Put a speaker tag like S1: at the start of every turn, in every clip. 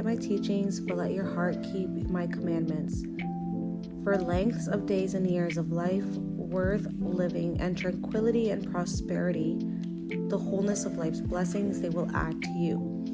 S1: forget my teachings, but let your heart keep my commandments. For lengths of days and years of life worth living, and tranquility and prosperity, the wholeness of life's blessings they will add to you.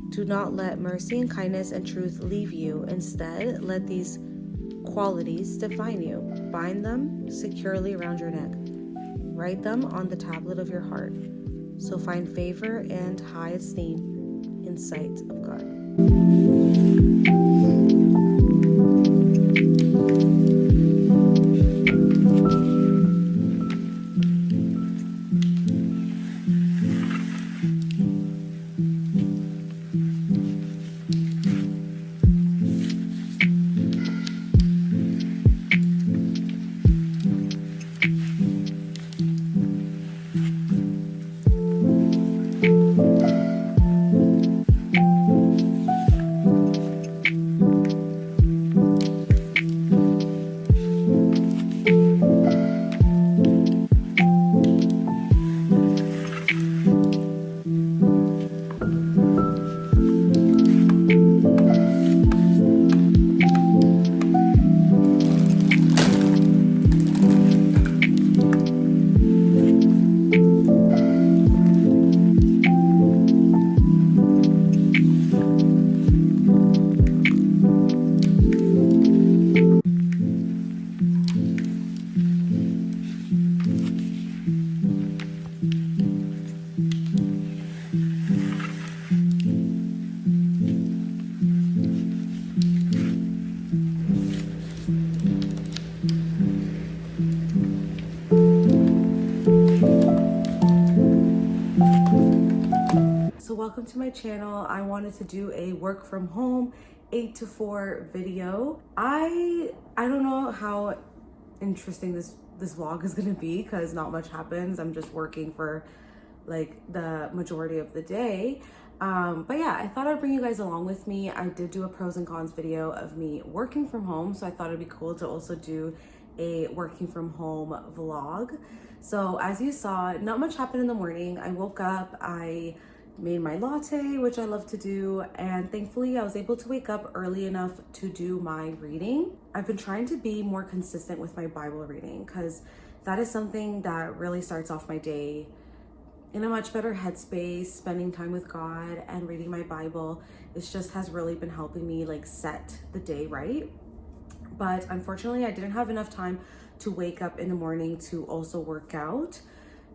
S1: Do not let mercy and kindness and truth leave you. Instead, let these qualities define you. Bind them securely around your neck. Write them on the tablet of your heart. So find favor and high esteem in sight of God. So welcome to my channel. I wanted to do a work from home 8 to 4 video. I don't know how interesting this vlog is gonna be because not much happens. I'm just working for like the majority of the day. But yeah, I thought I'd bring you guys along with me. I did do a pros and cons video of me working from home, so I thought it'd be cool to also do a working from home vlog. So as you saw, not much happened in the morning. I woke up, I made my latte, which I love to do, and thankfully I was able to wake up early enough to do my reading. I've been trying to be more consistent with my Bible reading because that is something that really starts off my day in a much better headspace. Spending time with God and reading my Bible, it just has really been helping me like set the day right. But unfortunately I didn't have enough time to wake up in the morning to also work out.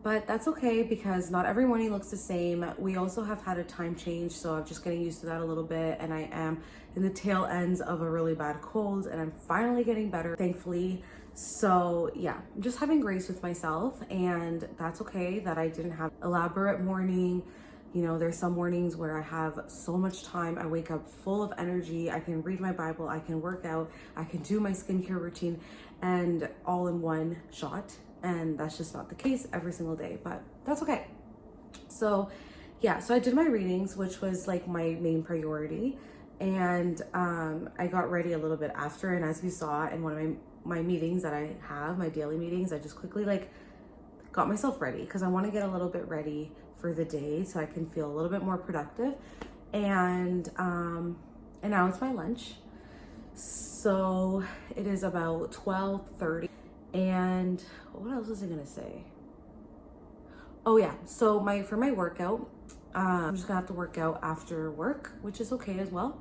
S1: But that's okay because not every morning looks the same. We also have had a time change, so I'm just getting used to that a little bit, and I am in the tail ends of a really bad cold, and I'm finally getting better, thankfully. So yeah, I'm just having grace with myself, and that's okay that I didn't have elaborate morning. You know, there's some mornings where I have so much time. I wake up full of energy. I can read my Bible, I can work out, I can do my skincare routine, and all in one shot. And that's just not the case every single day, but that's okay. So yeah, so I did my readings, which was like my main priority. And I got ready a little bit after. And as you saw in one of my meetings that I have, my daily meetings, I just quickly like got myself ready because I want to get a little bit ready for the day so I can feel a little bit more productive. And now it's my lunch. So it is about 12:30. And what else was I gonna say? Oh yeah, so for my workout, I'm just gonna have to work out after work, which is okay as well.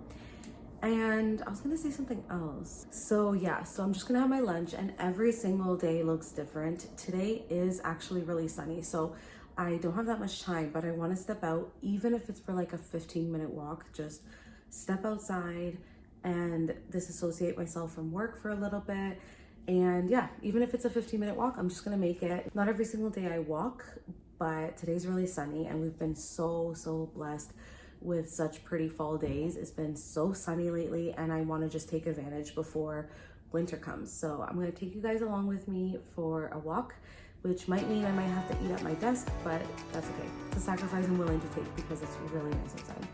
S1: And I was gonna say something else. So yeah, so I'm just gonna have my lunch, and every single day looks different. Today is actually really sunny, so I don't have that much time, but I wanna step out, even if it's for like a 15-minute walk, just step outside and disassociate myself from work for a little bit. And yeah, even if it's a 15-minute walk, I'm just gonna make it. Not every single day I walk, but today's really sunny, and we've been so blessed with such pretty fall days. It's been so sunny lately, and I wanna just take advantage before winter comes. So I'm gonna take you guys along with me for a walk, which might mean I might have to eat at my desk, but that's okay. It's a sacrifice I'm willing to take because it's really nice outside.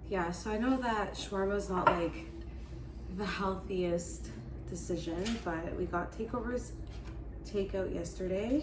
S1: Yeah, so I know that shawarma is not like the healthiest decision, but we got takeout yesterday.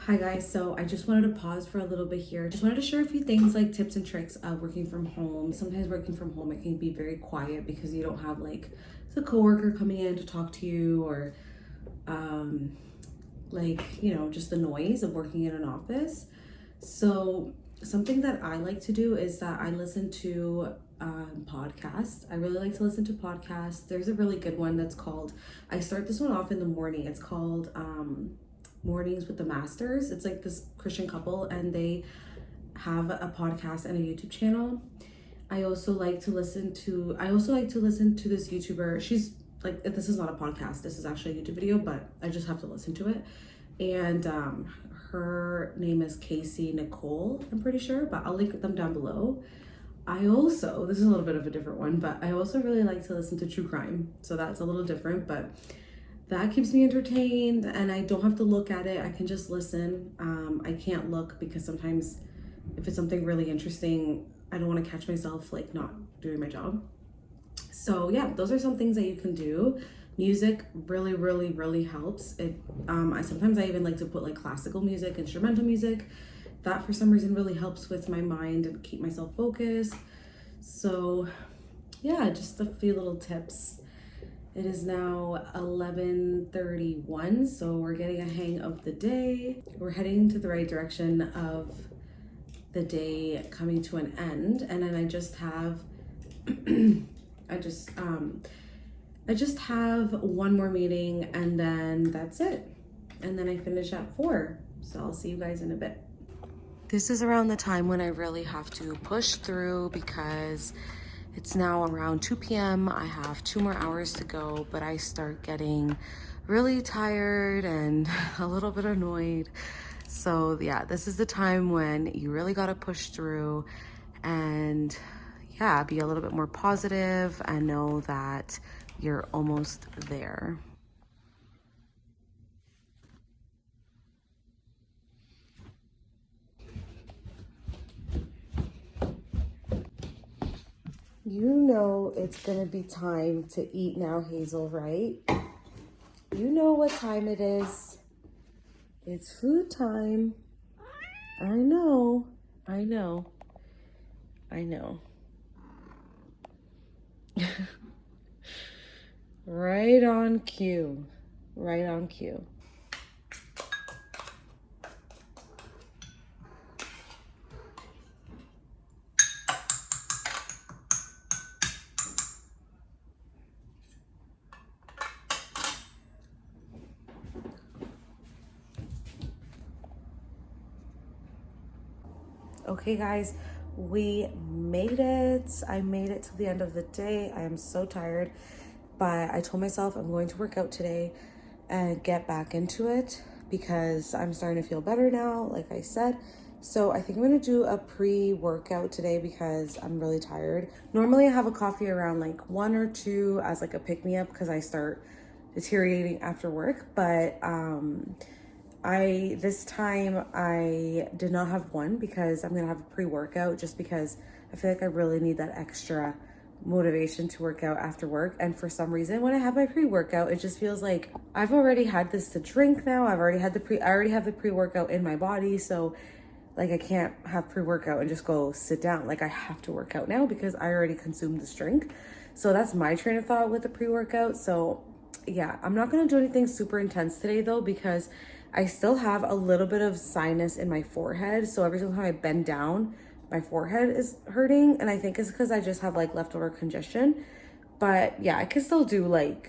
S1: Hi guys, so I just wanted to pause for a little bit here. Just wanted to share a few things like tips and tricks of working from home. Sometimes working from home, it can be very quiet because you don't have like the coworker coming in to talk to you, or like, you know, just the noise of working in an office. So something that I like to do is that I listen to podcasts. I really like to listen to podcasts. There's a really good one that's called, I start this one off in the morning. It's called Mornings with the Masters. It's like this Christian couple, and they have a podcast and a YouTube channel. I also like to listen to this YouTuber. She's like, this is not a podcast, this is actually a YouTube video, but I just have to listen to it. And her name is Casey Nicole, I'm pretty sure, but I'll link them down below. I also, this is a little bit of a different one, but I also really like to listen to true crime. So that's a little different, but that keeps me entertained and I don't have to look at it. I can just listen. I can't look because sometimes if it's something really interesting, I don't want to catch myself like not doing my job. So yeah, those are some things that you can do. Music really helps. Sometimes I even like to put like classical music, instrumental music. That for some reason really helps with my mind and keep myself focused. So yeah, just a few little tips. It is now 11:31, so we're getting a hang of the day. We're heading to the right direction of the day coming to an end. And then I just have, I just have one more meeting and then that's it. And then I finish at 4. So I'll see you guys in a bit. This is around the time when I really have to push through because it's now around 2 p.m. I have 2 more hours to go, but I start getting really tired and a little bit annoyed. So yeah, this is the time when you really gotta push through and yeah, be a little bit more positive and know that you're almost there. You know it's gonna be time to eat now, Hazel, right? You know what time it is. It's food time. I know. Right on cue. Right on cue. Okay guys, we made it. I made it to the end of the day. I am so tired, but I told myself I'm going to work out today and get back into it because I'm starting to feel better now, like I said. So I think I'm gonna do a pre-workout today because I'm really tired. Normally I have a coffee around like 1 or 2 as like a pick-me-up because I start deteriorating after work, but this time I did not have one because I'm gonna have a pre-workout just because I feel like I really need that extra motivation to work out after work. And for some reason when I have my pre-workout, it just feels like I've already had this to drink now. I already have the pre-workout in my body, so like I can't have pre-workout and just go sit down. Like I have to work out now because I already consumed this drink. So that's my train of thought with the pre-workout. So yeah, I'm not gonna do anything super intense today though because I still have a little bit of sinus in my forehead. So every single time I bend down, my forehead is hurting. And I think it's because I just have like leftover congestion. But yeah, I could still do like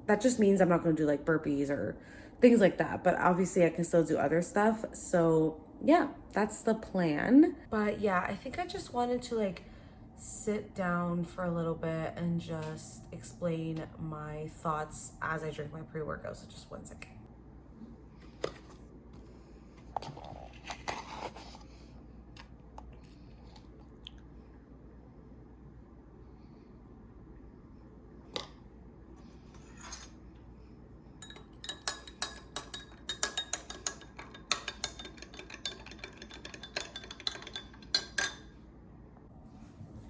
S1: that just means I'm not going to do like burpees or things like that. But obviously I can still do other stuff. So yeah, that's the plan. But yeah, I think I just wanted to like sit down for a little bit and just explain my thoughts as I drink my pre-workout. So just 1 second.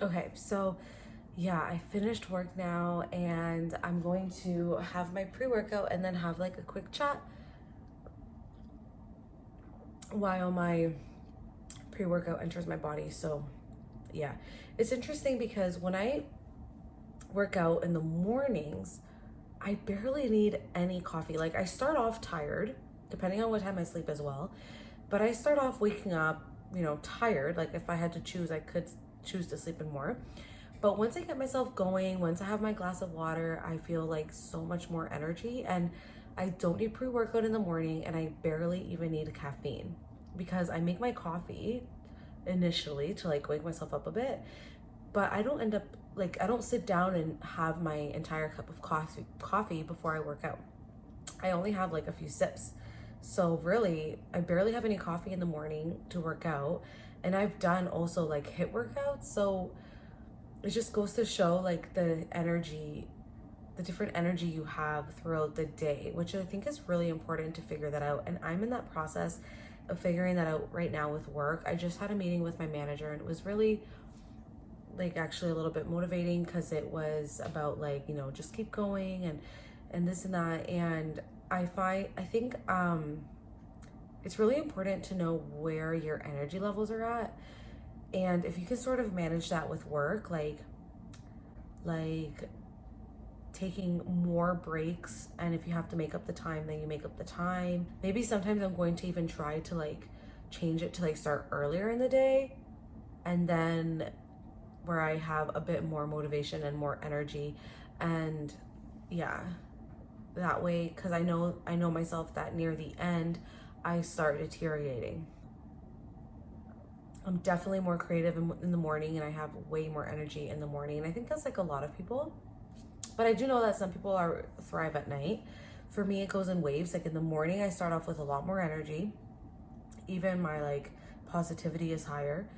S1: Okay, so yeah, I finished work now and I'm going to have my pre-workout and then have like a quick chat while my pre-workout enters my body. So yeah, it's interesting because when I work out in the mornings, I barely need any coffee. Like I start off tired, depending on what time I sleep as well, but I start off waking up, you know, tired. Like if I had to choose, I could choose to sleep in more. But once I get myself going, once I have my glass of water, I feel like so much more energy, and I don't need pre-workout in the morning, and I barely even need caffeine because I make my coffee initially to like wake myself up a bit, but I don't end up like, I don't sit down and have my entire cup of coffee before I work out. I only have like a few sips. So really, I barely have any coffee in the morning to work out. And I've done also like HIIT workouts. So it just goes to show like the energy, the different energy you have throughout the day, which I think is really important to figure that out. And I'm in that process of figuring that out right now with work. I just had a meeting with my manager and it was really like actually a little bit motivating because it was about like, you know, just keep going and this and that. And I think it's really important to know where your energy levels are at. And if you can sort of manage that with work, like taking more breaks, and if you have to make up the time, then you make up the time. Maybe sometimes I'm going to even try to like change it to like start earlier in the day, and then where I have a bit more motivation and more energy. And yeah, that way, because I know myself that near the end I start deteriorating. I'm definitely more creative in the morning, and I have way more energy in the morning, and I think that's like a lot of people. But I do know that some people thrive at night. For me, it goes in waves. Like in the morning, I start off with a lot more energy. Even my like positivity is higher.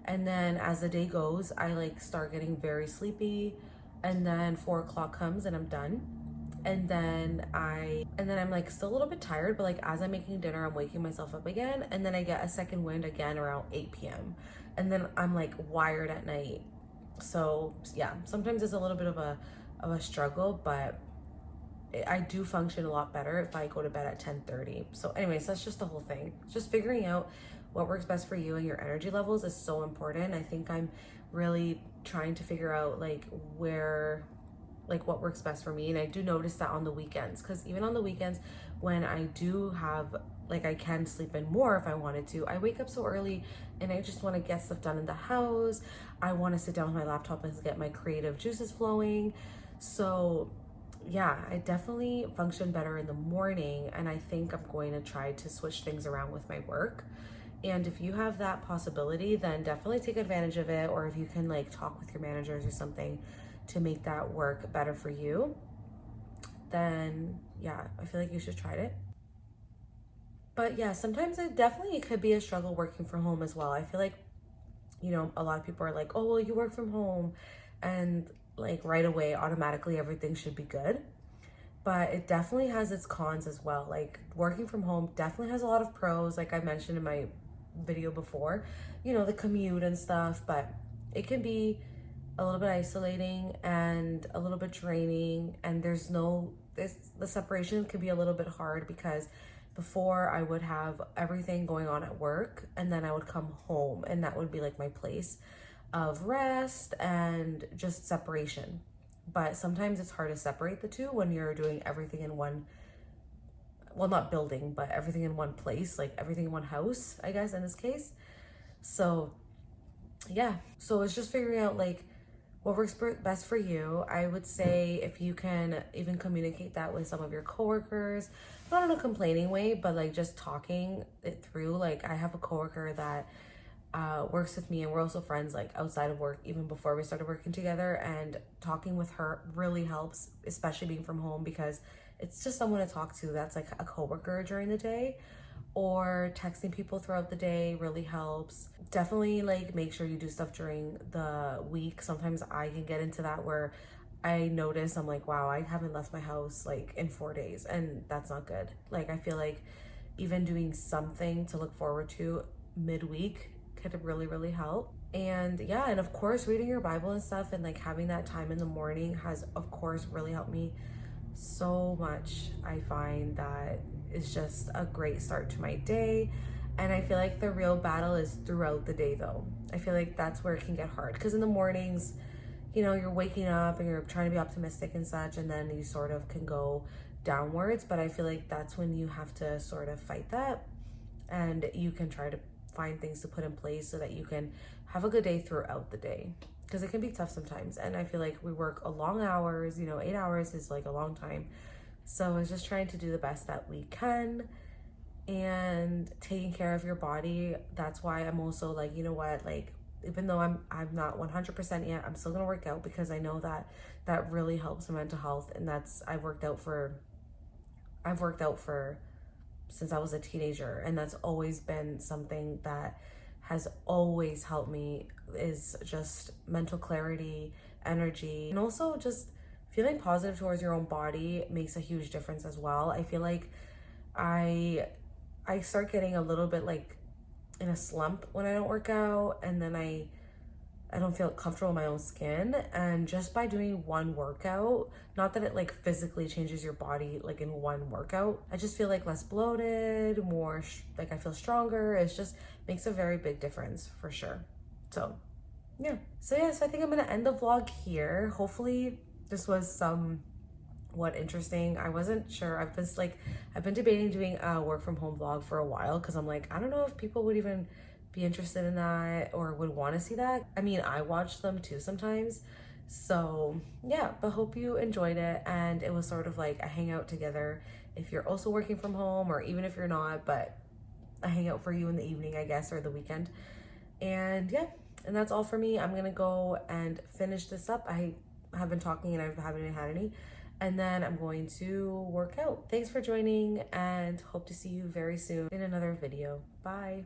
S1: And then as the day goes, I like start getting very sleepy. And then 4 o'clock comes and I'm done. And then I'm like still a little bit tired, but like as I'm making dinner, I'm waking myself up again. And then I get a second wind again around 8 p.m. And then I'm like wired at night. So yeah, sometimes it's a little bit of a struggle, but I do function a lot better if I go to bed at 10:30. So anyways, that's just the whole thing. Just figuring out what works best for you and your energy levels is so important. I think I'm really trying to figure out like what works best for me. And I do notice that on the weekends, because even on the weekends when I do have like, I can sleep in more if I wanted to, I wake up so early and I just want to get stuff done in the house. I want to sit down with my laptop and get my creative juices flowing. So yeah, I definitely function better in the morning, and I think I'm going to try to switch things around with my work. And if you have that possibility, then definitely take advantage of it. Or if you can like talk with your managers or something to make that work better for you, then yeah, I feel like you should try it. But yeah, sometimes it could be a struggle working from home as well. I feel like, you know, a lot of people are like, oh, well, you work from home, and like right away, automatically everything should be good. But it definitely has its cons as well. Like working from home definitely has a lot of pros, like I mentioned in my video before, you know, the commute and stuff, but it can be a little bit isolating and a little bit draining, and the separation could be a little bit hard because before I would have everything going on at work, and then I would come home and that would be like my place of rest and just separation. But sometimes it's hard to separate the two when you're doing everything in one, well, not building, but everything in one place, like everything in one house, I guess, in this case. So yeah, so it's just figuring out like what works best for you. I would say if you can even communicate that with some of your coworkers, not in a complaining way, but like just talking it through. Like I have a coworker that works with me, and we're also friends like outside of work, even before we started working together, and talking with her really helps, especially being from home, because it's just someone to talk to that's like a coworker during the day. Or texting people throughout the day really helps. Definitely like make sure you do stuff during the week. Sometimes I can get into that where I notice I'm like, wow, I haven't left my house like in 4 days, and that's not good. Like I feel like even doing something to look forward to midweek could really help. And yeah, and of course reading your Bible and stuff, and like having that time in the morning has of course really helped me so much. I find that it's just a great start to my day. And I feel like the real battle is throughout the day though. I feel like that's where it can get hard, because in the mornings, you know, you're waking up and you're trying to be optimistic and such, and then you sort of can go downwards. But I feel like that's when you have to sort of fight that, and you can try to find things to put in place so that you can have a good day throughout the day, because it can be tough sometimes. And I feel like we work a long hours, you know, 8 hours is like a long time. So it's just trying to do the best that we can and taking care of your body. That's why I'm also like, you know what, like even though I'm not 100% yet, I'm still gonna work out, because I know that that really helps my mental health. And that's I've worked out for since I was a teenager, and that's always been something that has always helped me, is just mental clarity, energy, and also just feeling positive towards your own body makes a huge difference as well. I feel like I start getting a little bit like in a slump when I don't work out, and then I don't feel comfortable in my own skin. And just by doing one workout, not that it like physically changes your body like in one workout, I just feel like less bloated, more like I feel stronger. It just makes a very big difference for sure. So yeah, so I think I'm gonna end the vlog here. Hopefully this was somewhat interesting. I wasn't sure. I've been debating doing a work from home vlog for a while, because I'm like, I don't know if people would even be interested in that or would want to see that. I mean, I watch them too sometimes. So yeah, but hope you enjoyed it, and it was sort of like a hangout together if you're also working from home, or even if you're not, but a hangout for you in the evening, I guess, or the weekend. And yeah, and that's all for me. I'm gonna go and finish this up. I have been talking and I haven't even had any, and then I'm going to work out. Thanks for joining, and hope to see you very soon in another video. Bye.